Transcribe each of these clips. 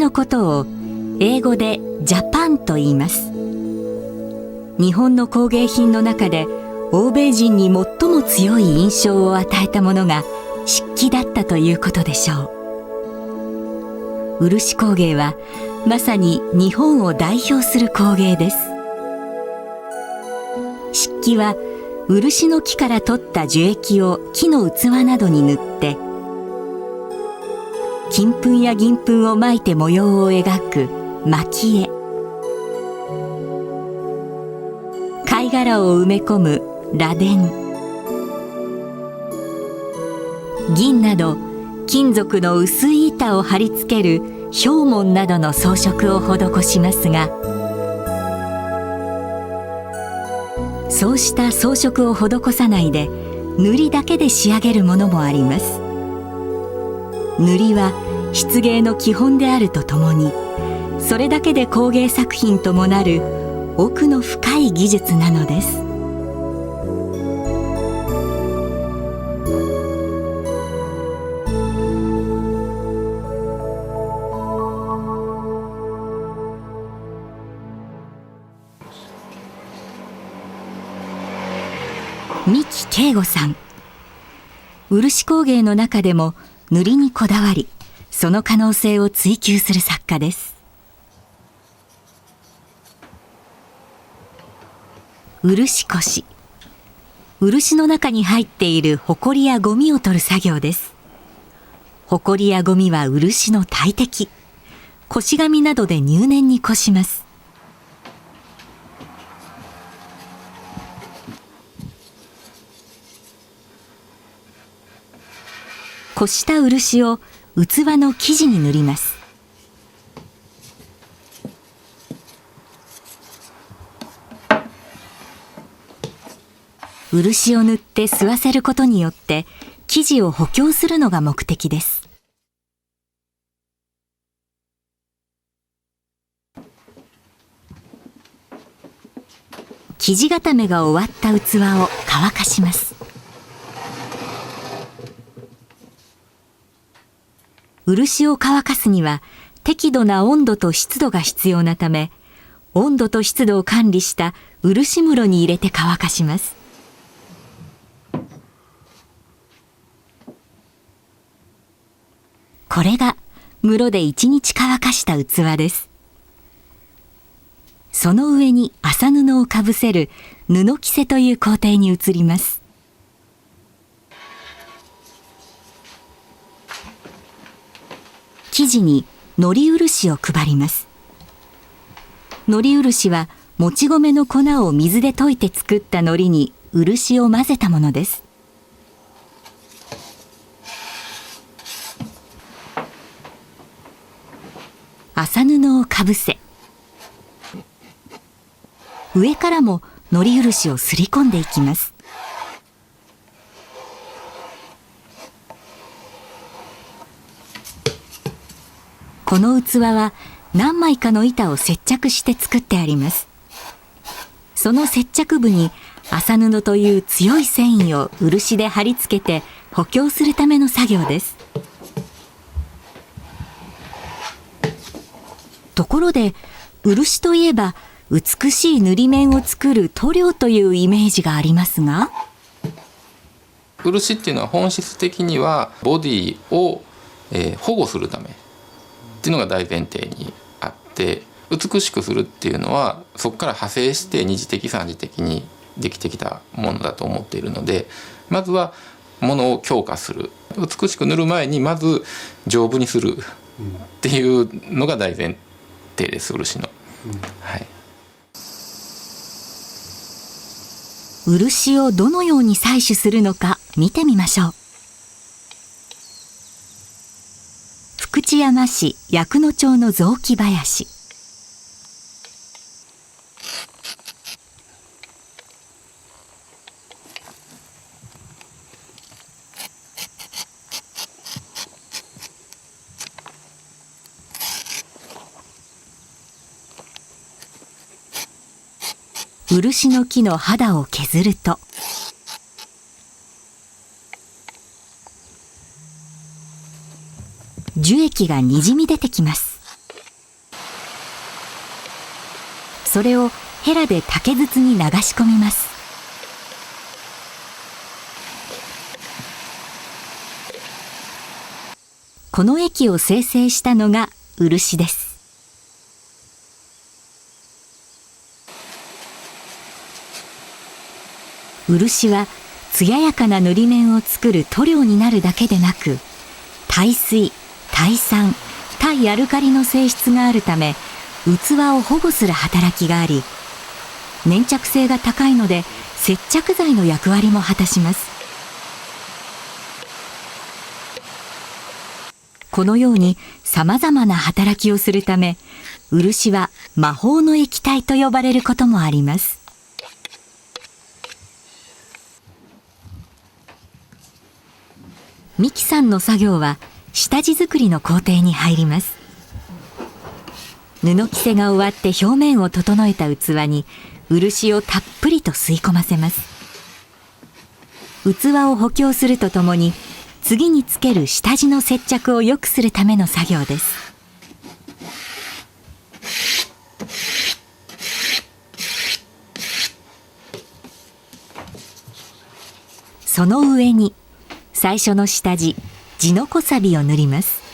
のことを英語でジャパンと言います。日本の工芸品の中で欧米人に最も強い印象を与えたものが漆器だったということでしょう。漆工芸はまさに日本を代表する工芸です。漆器は漆の木から取った樹液を木の器などに塗って金粉や銀粉をまいて模様を描く蒔絵、貝殻を埋め込む螺鈿、銀など金属の薄い板を貼り付ける氷紋などの装飾を施しますが、そうした装飾を施さないで塗りだけで仕上げるものもあります。塗りは漆芸の基本であるとともに、それだけで工芸作品ともなる奥の深い技術なのです。三木圭吾さん、漆工芸の中でも塗りにこだわり、その可能性を追求する作家です。漆こし、漆の中に入っているホコリやゴミを取る作業です。ホコリやゴミは漆の大敵、こし紙などで入念にこします。こした漆を器の生地に塗ります。漆を塗って吸わせることによって生地を補強するのが目的です。生地固めが終わった器を乾かします。漆を乾かすには適度な温度と湿度が必要なため、温度と湿度を管理した漆室に入れて乾かします。これが室で1日乾かした器です。その上に麻布をかぶせる布着せという工程に移ります。生地にのり漆を配ります。のり漆はもち米の粉を水で溶いて作ったのりに漆を混ぜたものです。麻布をかぶせ、上からものり漆をすり込んでいきます。この器は何枚かの板を接着して作ってあります。その接着部に麻布という強い繊維を漆で貼り付けて補強するための作業です。ところで漆といえば美しい塗り面を作る塗料というイメージがありますが、漆っていうのは本質的にはボディを、保護するためっていうのが大前提にあって、美しくするっていうのはそこから派生して二次的三次的にできてきたものだと思っているので、まずはものを強化する、美しく塗る前にまず丈夫にするっていうのが大前提です、漆の。はい、漆をどのように採取するのか見てみましょう。福知山市八雲町の雑木林。漆の木の肌を削ると、樹液がにじみ出てきます。それをヘラで竹筒に流し込みます。この液を精製したのが漆です。漆は艶やかな塗り面を作る塗料になるだけでなく、耐水、耐酸、耐アルカリの性質があるため、器を保護する働きがあり、粘着性が高いので接着剤の役割も果たします。このようにさまざまな働きをするため、漆は魔法の液体と呼ばれることもあります。三木さんの作業は下地作りの工程に入ります。布着せが終わって表面を整えた器に漆をたっぷりと吸い込ませます。器を補強するとともに、次につける下地の接着を良くするための作業です。その上に最初の下地、地のこさびを塗ります。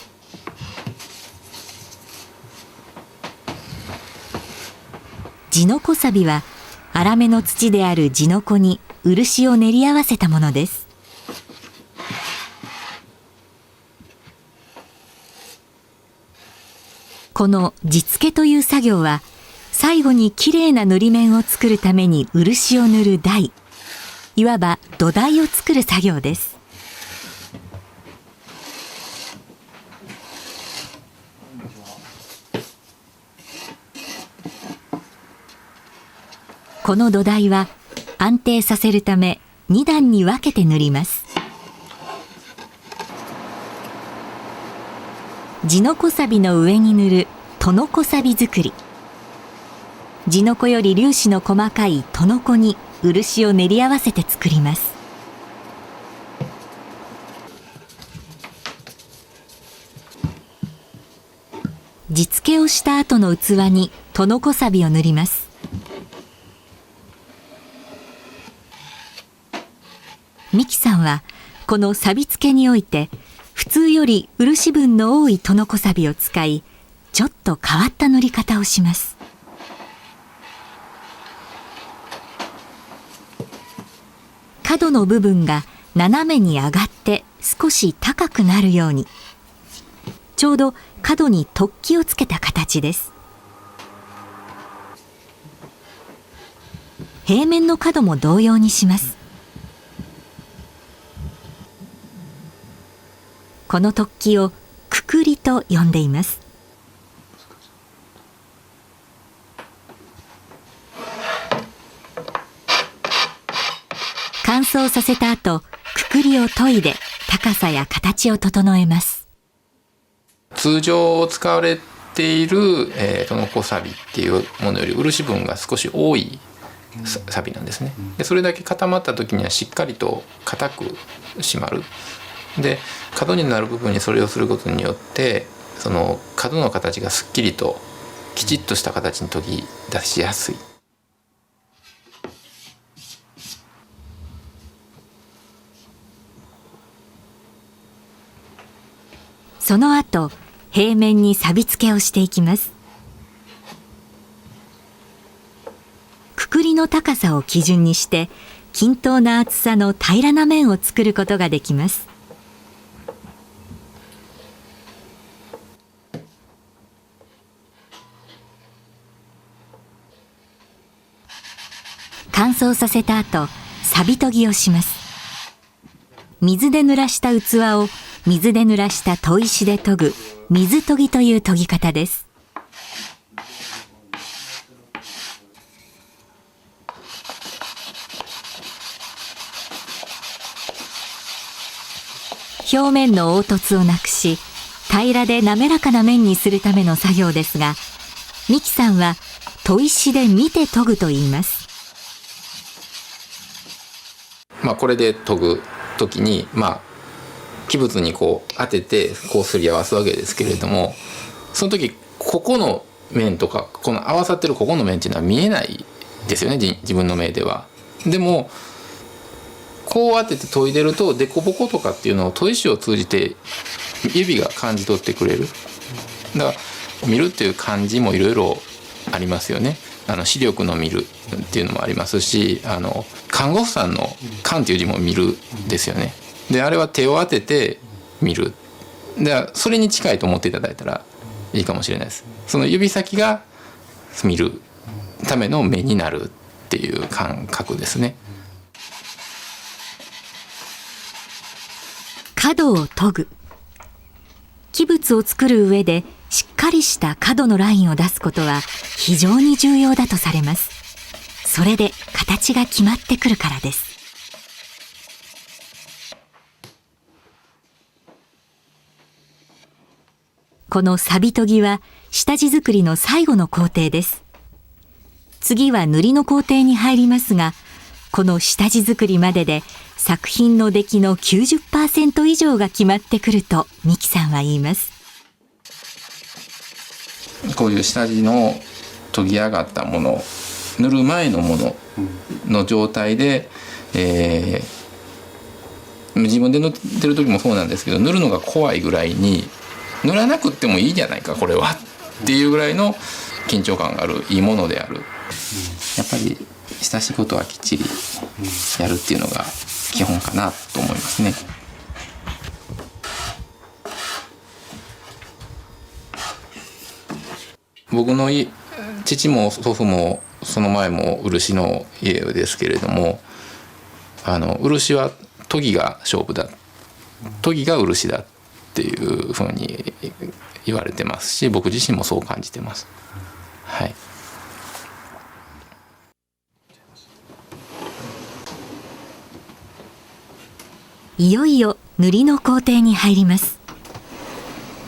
地のこさびは粗めの土である地のこに漆を練り合わせたものです。この地付けという作業は、最後にきれいな塗り面を作るために漆を塗る台、いわば土台を作る作業です。この土台は安定させるため2段に分けて塗ります。地のこさびの上に塗るとのこさび作り。地のこより粒子の細かいとのこに漆を練り合わせて作ります。地付けをした後の器にとのこさびを塗ります。三木さんはこの錆付けにおいて、普通より漆分の多いとのこさびを使い、ちょっと変わった塗り方をします。角の部分が斜めに上がって少し高くなるように、ちょうど角に突起をつけた形です。平面の角も同様にします。この突起をくくりと呼んでいます。乾燥させた後、くくりを研いで高さや形を整えます。通常使われている、とのこさびっていうものより漆分が少し多いさびなんですね。でそれだけ固まった時にはしっかりと硬く締まる。で角になる部分にそれをすることによって、その角の形がすっきりときちっとした形に研ぎ出しやすい。その後、平面に錆付けをしていきます。くくりの高さを基準にして均等な厚さの平らな面を作ることができます。乾燥させた後、錆研ぎをします。水で濡らした器を水で濡らした砥石で研ぐ水研ぎという研ぎ方です。表面の凹凸をなくし、平らで滑らかな面にするための作業ですが、三木さんは砥石で見て研ぐと言います。これで研ぐ時に、器物にこう当ててこうすり合わすわけですけれども、その時ここの面とかこの合わさってるここの面っていうのは見えないですよね、自分の目では。でもこう当てて研いでると凸凹とかっていうのを砥石を通じて指が感じ取ってくれる。だから見るっていう感じもいろいろありますよね。視力の見るっていうのもありますし、看護婦さんの看っていう字も見るですよね。であれは手を当てて見る。でそれに近いと思っていただいたらいいかもしれないです。その指先が見るための目になるっていう感覚ですね。角を研ぐ。器物を作る上でしっかりした角のラインを出すことは非常に重要だとされます。それで形が決まってくるからです。この錆研ぎは下地作りの最後の工程です。次は塗りの工程に入りますが、この下地作りまでで作品の出来の 90% 以上が決まってくると三木さんは言います。こういう下地の研ぎ上がったもの、塗る前のものの状態で、自分で塗ってる時もそうなんですけど、塗るのが怖いぐらいに、塗らなくってもいいじゃないかこれはっていうぐらいの緊張感があるいいものである。やっぱり下仕事はきっちりやるっていうのが基本かなと思いますね。僕の父も祖父もその前も漆の家ですけれども、漆は研ぎが勝負だ、研ぎが漆だっていうふうに言われてますし、僕自身もそう感じてます。はい。いよいよ塗りの工程に入ります。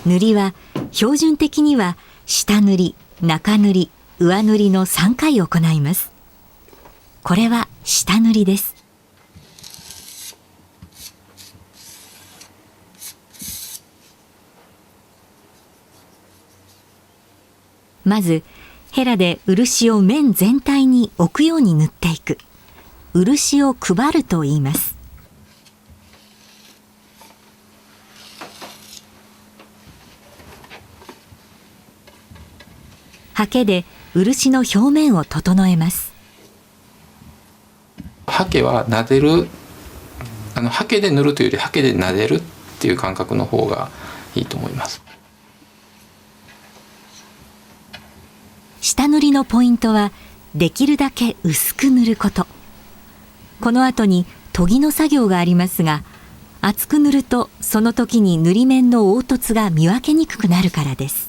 塗りは標準的には下塗り、中塗り、上塗りの3回行います。これは下塗りです。まずヘラで漆を面全体に置くように塗っていく。漆を配ると言います。刷毛で漆の表面を整えます。刷毛は撫でる、刷毛で塗るというより刷毛で撫でるっていう感覚の方がいいと思います。下塗りのポイントはできるだけ薄く塗ること。この後に研ぎの作業がありますが、厚く塗るとその時に塗り面の凹凸が見分けにくくなるからです。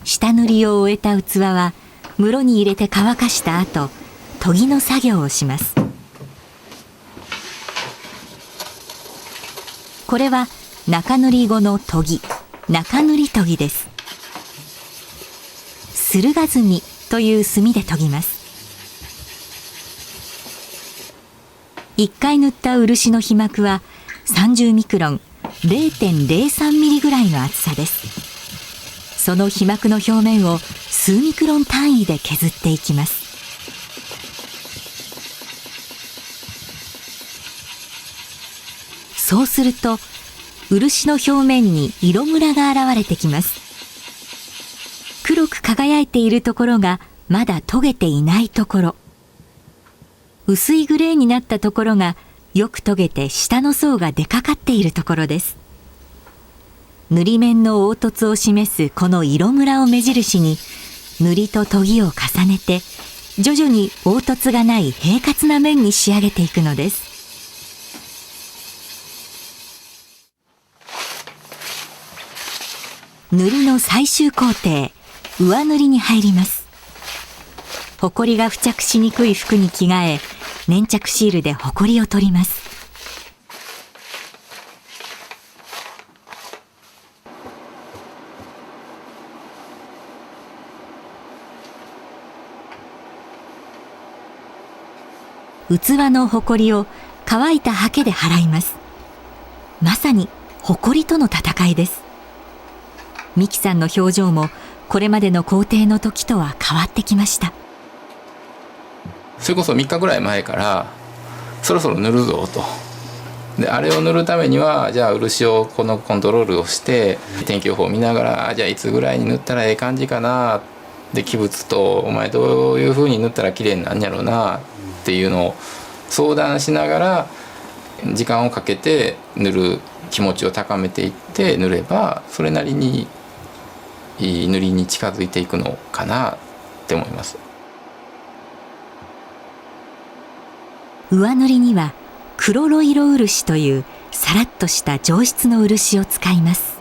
下塗りを終えた器は室に入れて乾かした後、研ぎの作業をします。これは中塗り後の研ぎ、中塗り研ぎです。駿河墨という墨で研ぎます。1回塗った漆の皮膜は30ミクロン、0.03 ミリぐらいの厚さです。その皮膜の表面を数ミクロン単位で削っていきます。そうすると漆の表面に色ムラが現れてきます。黒く輝いているところがまだ研げていないところ、薄いグレーになったところがよく研げて下の層が出かかっているところです。塗り面の凹凸を示すこの色ムラを目印に塗りと研ぎを重ねて徐々に凹凸がない平滑な面に仕上げていくのです。塗りの最終工程、上塗りに入ります。ほこりが付着しにくい服に着替え、粘着シールでほこりを取ります。器のほこりを乾いた刷毛で払います。まさに埃との戦いです。美希さんの表情もこれまでの工程の時とは変わってきました。それこそ3日ぐらい前からそろそろ塗るぞと。であれを塗るためにはじゃあ漆をこのコントロールをして天気予報を見ながらじゃあいつぐらいに塗ったらええ感じかな、で器物とお前どういう風に塗ったら綺麗になんやろうなっていうのを相談しながら時間をかけて塗る気持ちを高めていって塗ればそれなりにいい塗りに近づいていくのかなって思います。上塗りには黒ロイロ漆というさらっとした上質の漆を使います。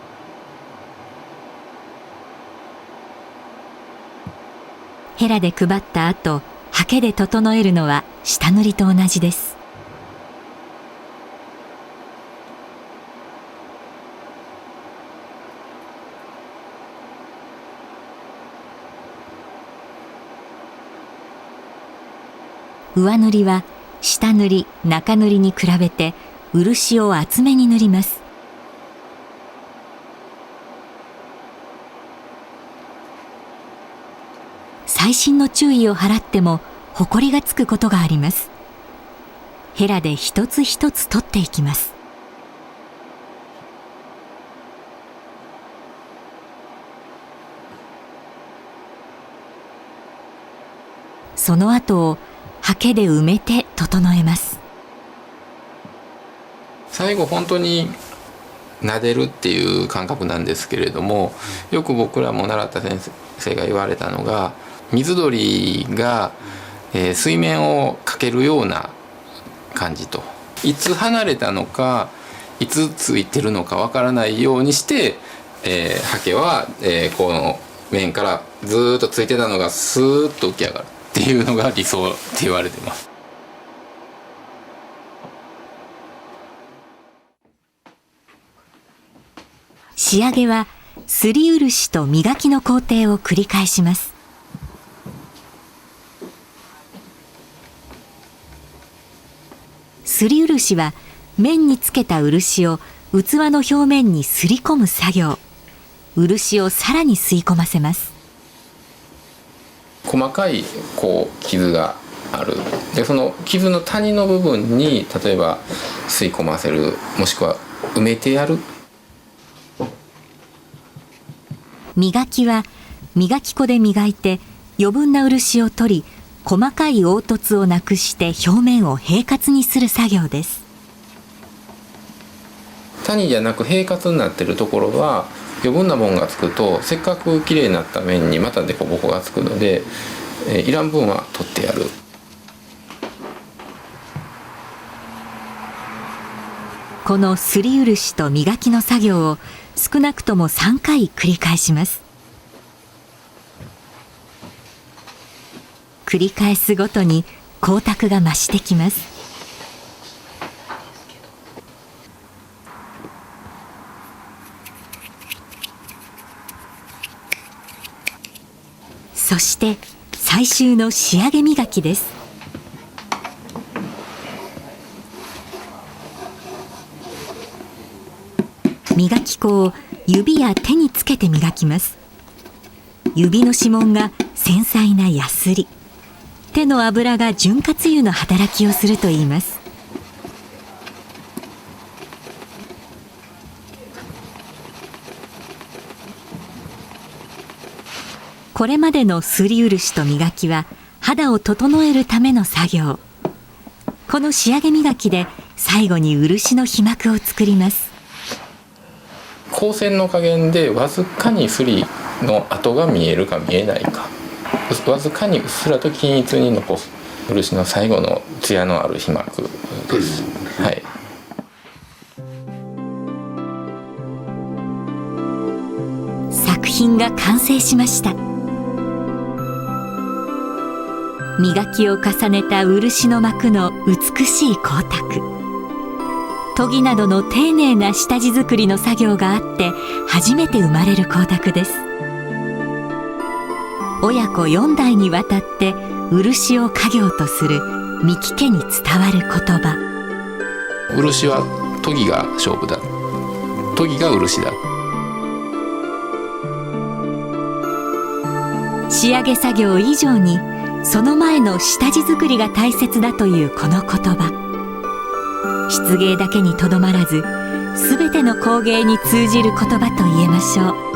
ヘラで配った後、刷毛で整えるのは下塗りと同じです。上塗りは下塗り、中塗りに比べて漆を厚めに塗ります。細心の注意を払ってもほこりがつくことがあります。ヘラで一つ一つ取っていきます。その後を刷毛で埋めて整えます。最後本当に撫でるっていう感覚なんですけれども、よく僕らも習った先生が言われたのが水鳥が、水面をかけるような感じと、いつ離れたのかいつついてるのかわからないようにして、刷毛は、この面からずっとついてたのがスーッと浮き上がるっていうのが理想って言われてます。仕上げはすり漆と磨きの工程を繰り返します。すり漆は面につけた漆を器の表面にすり込む作業。漆をさらに吸い込ませます。細かい傷がある。でその傷の谷の部分に例えば吸い込ませる、もしくは埋めてやる。磨きは磨き粉で磨いて余分な漆を取り、細かい凹凸をなくして表面を平滑にする作業です。谷じゃなく平滑になっているところは余分なもんがつくとせっかくきれいになった面にまた凸凹がつくので、いらん分は取ってやる。このすり漆と磨きの作業を少なくとも3回繰り返します。繰り返すごとに光沢が増してきます。そして最終の仕上げ磨きです。磨き粉を指や手につけて磨きます。指の指紋が繊細なヤスリ、手の油が潤滑油の働きをするといいます。これまでのすり漆と磨きは肌を整えるための作業。この仕上げ磨きで最後に漆の皮膜を作ります。光線の加減でわずかにすりの跡が見えるか見えないか、わずかにうっすらと均一に残す漆の最後の艶のある皮膜です。はい。作品が完成しました。磨きを重ねた漆の膜の美しい光沢。研ぎなどの丁寧な下地作りの作業があって初めて生まれる光沢です。親子4代にわたって漆を家業とする三木家に伝わる言葉。漆は研ぎが勝負だ、研ぎが漆だ。仕上げ作業以上にその前の下地作りが大切だというこの言葉、漆芸だけにとどまらず全ての工芸に通じる言葉と言えましょう。